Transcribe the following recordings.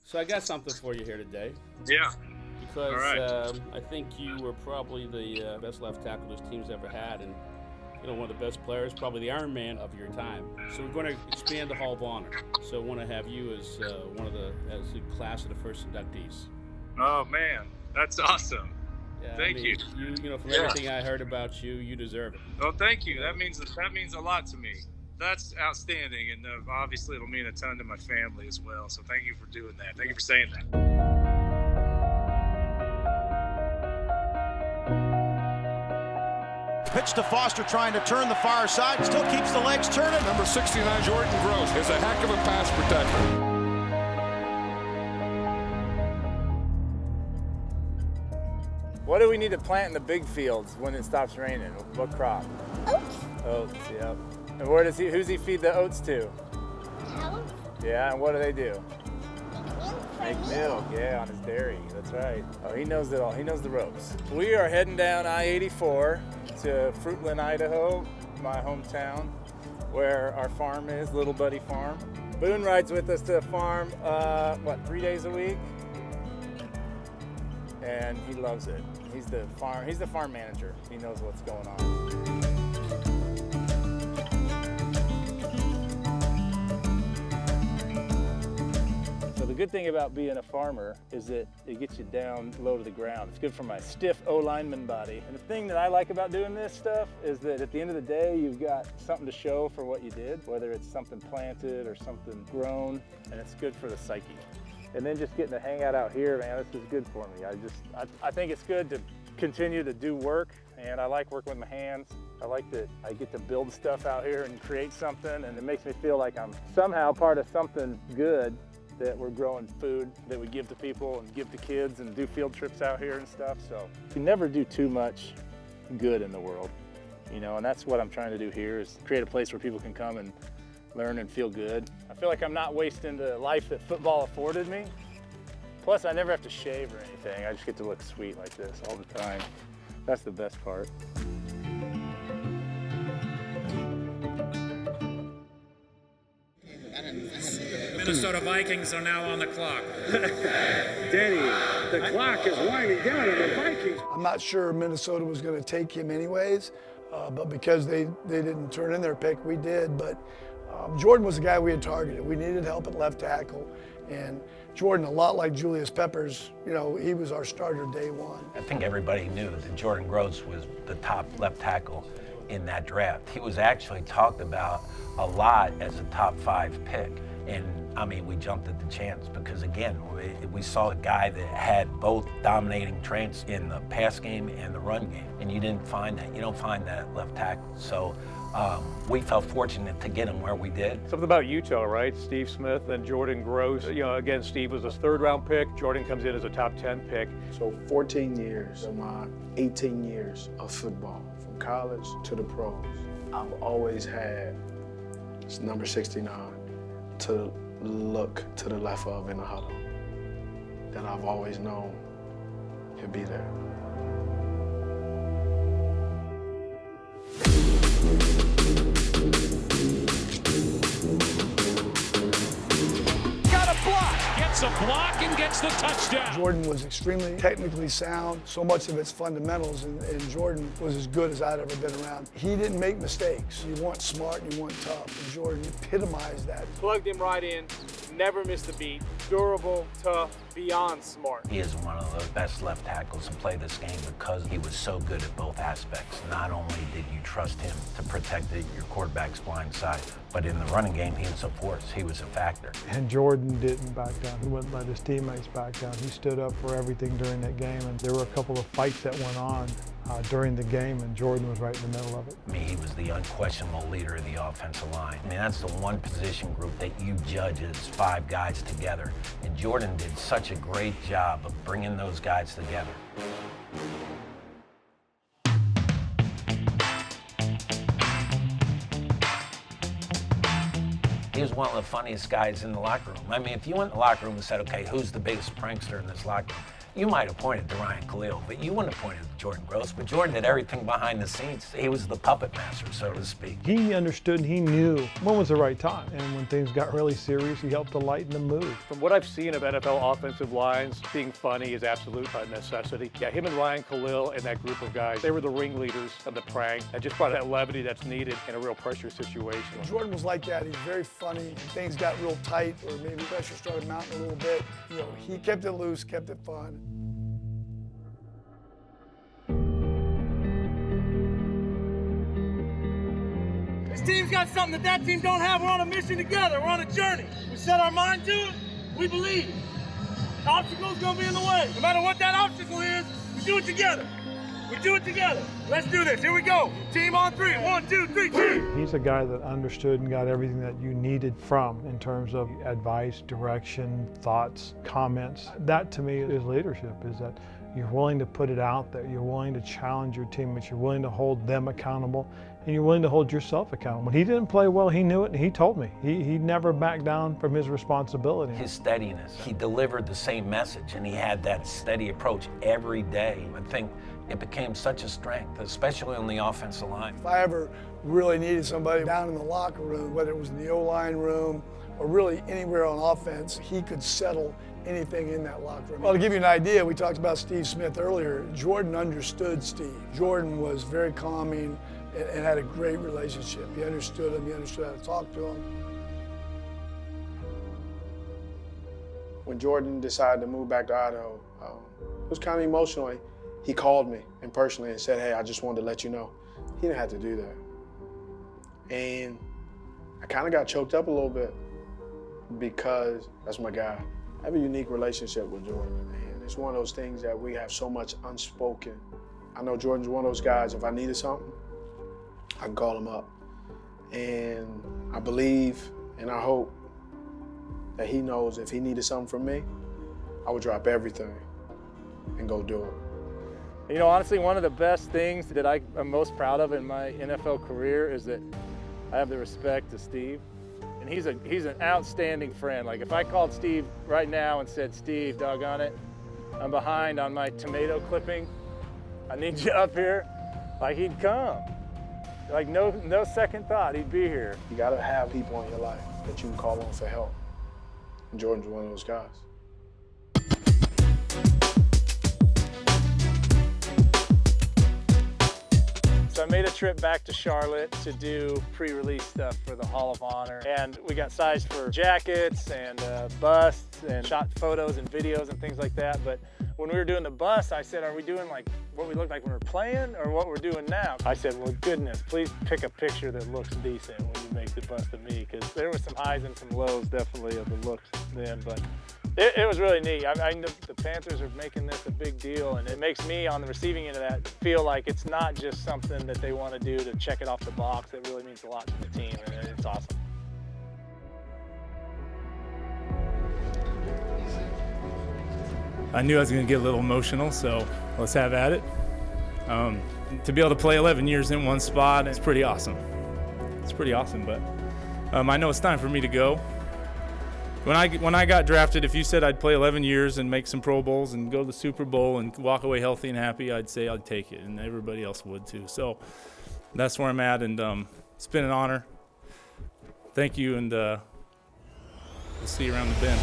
So I got something for you here today. Yeah. Because All right. I think you were probably the best left tackle this team's ever had, and one of the best players, probably the Iron Man of your time. So we're going to expand the Hall of Honor. So I want to have you as as the class of the first inductees. Oh man, that's awesome. Yeah, Thank you. From everything I heard about you, you deserve it. Well, thank you. That means a lot to me. That's outstanding, and obviously it'll mean a ton to my family as well. So thank you for doing that. Thank you for saying that. Pitch to Foster, trying to turn the far side, still keeps the legs turning. Number 69, Jordan Gross, is a heck of a pass protector. What do we need to plant in the big fields when it stops raining? What crop? Oats. Oats, yep. And who's he feed the oats to? Cows. Yeah, and what do they do? Make Make milk, yeah, on his dairy, that's right. Oh, he knows it all, he knows the ropes. We are heading down I-84 to Fruitland, Idaho, my hometown, where our farm is, Little Buddy Farm. Boone rides with us to the farm, 3 days a week? And he loves it. He's the farm manager. He knows what's going on. So the good thing about being a farmer is that it gets you down low to the ground. It's good for my stiff O-lineman body. And the thing that I like about doing this stuff is that at the end of the day, you've got something to show for what you did, whether it's something planted or something grown, and it's good for the psyche. And then just getting to hang out here, man, this is good for me. I think it's good to continue to do work, and I like working with my hands. I like that I get to build stuff out here and create something, and it makes me feel like I'm somehow part of something good, that we're growing food that we give to people and give to kids and do field trips out here and stuff. So you never do too much good in the world, and that's what I'm trying to do here, is create a place where people can come and learn and feel good. I feel like I'm not wasting the life that football afforded me. Plus, I never have to shave or anything. I just get to look sweet like this all the time. That's the best part. Minnesota Vikings are now on the clock. Danny, the clock is winding down on the Vikings. I'm not sure Minnesota was going to take him anyways, but because they didn't turn in their pick, we did. But Jordan was the guy we had targeted. We needed help at left tackle, and Jordan, a lot like Julius Peppers, he was our starter day one. I think everybody knew that Jordan Gross was the top left tackle in that draft. He was actually talked about a lot as a top 5 pick. And I mean, we jumped at the chance because, again, we saw a guy that had both dominating traits in the pass game and the run game. And you didn't find that. You don't find that at left tackle. So we felt fortunate to get him where we did. Something about Utah, right? Steve Smith and Jordan Gross. Again, Steve was a 3rd-round pick. Jordan comes in as a top 10 pick. So 14 years of my 18 years of football, from college to the pros, I've always had this number 69 to look to the left of in the huddle, that I've always known he'll be there. Got a block, gets a block and gets the touchdown. Jordan was extremely technically sound, so much of it's fundamentals, and Jordan was as good as I'd ever been around. He didn't make mistakes. You want smart and you want tough, and Jordan epitomized that. Plugged him right in, never missed a beat, durable, tough, beyond smart. He is one of the best left tackles to play this game because he was so good at both aspects. Not only did you trust him to protect your quarterback's blind side, but in the running game, he was a force. He was a factor. And Jordan didn't back down. He wouldn't let his teammates back down. He stood up for everything during that game, and there were a couple of fights that went on during the game, and Jordan was right in the middle of it. I mean, he was the unquestionable leader of the offensive line. I mean, that's the one position group that you judge as 5 guys together, and Jordan did such a great job of bringing those guys together. He was one of the funniest guys in the locker room. I mean, if you went in the locker room and said, okay, who's the biggest prankster in this locker room? You might have pointed to Ryan Khalil, but you wouldn't have pointed to Jordan Gross, but Jordan did everything behind the scenes. He was the puppet master, so to speak. He understood, he knew when was the right time. And when things got really serious, he helped to lighten the mood. From what I've seen of NFL offensive lines, being funny is absolute a necessity. Yeah, him and Ryan Khalil and that group of guys, they were the ringleaders of the prank. That just brought that levity that's needed in a real pressure situation. Jordan was like that. He's very funny. Things got real tight, or maybe pressure started mounting a little bit. You know, he kept it loose, kept it fun. This team's got something that team don't have. We're on a mission together. We're on a journey. We set our mind to it. We believe. The obstacle's gonna be in the way. No matter what that obstacle is, we do it together. We do it together. Let's do this. Here we go. Team on three. 1, 2, 3, team. He's a guy that understood and got everything that you needed from in terms of advice, direction, thoughts, comments. That to me is leadership, is that you're willing to put it out there. You're willing to challenge your teammates. You're willing to hold them accountable, and you're willing to hold yourself accountable. When he didn't play well, he knew it, and he told me. He never backed down from his responsibility. His steadiness. He delivered the same message, and he had that steady approach every day. I think it became such a strength, especially on the offensive line. If I ever really needed somebody down in the locker room, whether it was in the O-line room or really anywhere on offense, he could settle anything in that locker room. Well, to give you an idea, we talked about Steve Smith earlier. Jordan understood Steve. Jordan was very calming and had a great relationship. He understood him. He understood how to talk to him. When Jordan decided to move back to Idaho, it was kind of emotional. He called me and personally and said, hey, I just wanted to let you know. He didn't have to do that. And I kind of got choked up a little bit because that's my guy. I have a unique relationship with Jordan, and it's one of those things that we have so much unspoken. I know Jordan's one of those guys, if I needed something, I can call him up. And I believe and I hope that he knows if he needed something from me, I would drop everything and go do it. You know, honestly, one of the best things that I am most proud of in my NFL career is that I have the respect to Steve. And he's an outstanding friend. Like if I called Steve right now and said, Steve, doggone it, I'm behind on my tomato clipping. I need you up here. Like he'd come. Like no second thought, he'd be here. You gotta have people in your life that you can call on for help. And Jordan's one of those guys. So I made a trip back to Charlotte to do pre-release stuff for the Hall of Honor. And we got sized for jackets and busts and shot photos and videos and things like that. But when we were doing the bust, I said, are we doing like what we looked like when we were playing or what we're doing now? I said, well, goodness, please pick a picture that looks decent when you make the bust of me, because there was some highs and some lows definitely of the looks then. But it was really neat. I know the Panthers are making this a big deal, and it makes me on the receiving end of that feel like it's not just something that they want to do to check it off the box. It really means a lot to the team, and it's awesome. I knew I was going to get a little emotional, so let's have at it. To be able to play 11 years in one spot, it's pretty awesome. It's pretty awesome, but I know it's time for me to go. When I got drafted, if you said I'd play 11 years and make some Pro Bowls and go to the Super Bowl and walk away healthy and happy, I'd say I'd take it, and everybody else would too. So that's where I'm at, and it's been an honor. Thank you, and we'll see you around the bend.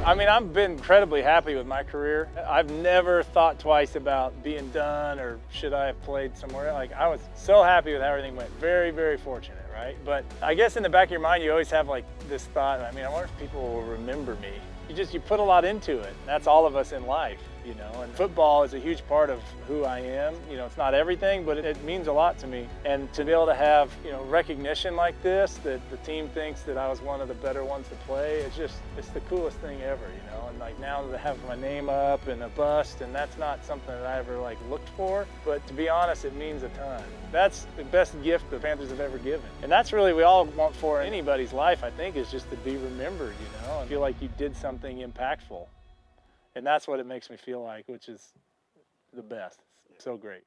I mean, I've been incredibly happy with my career. I've never thought twice about being done or should I have played somewhere. Like, I was so happy with how everything went. Very, very fortunate, right? But I guess in the back of your mind, you always have like this thought, I mean, I wonder if people will remember me. You put a lot into it. That's all of us in life, you know, and football is a huge part of who I am. You know, it's not everything, but it means a lot to me. And to be able to have, you know, recognition like this, that the team thinks that I was one of the better ones to play, it's the coolest thing ever, you know. And like now to have my name up and a bust, and that's not something that I ever like looked for, but to be honest, it means a ton. That's the best gift the Panthers have ever given. And that's really we all want for anybody's life, I think, is just to be remembered, you know, and feel like you did something impactful. And that's what it makes me feel like, which is the best. It's so great.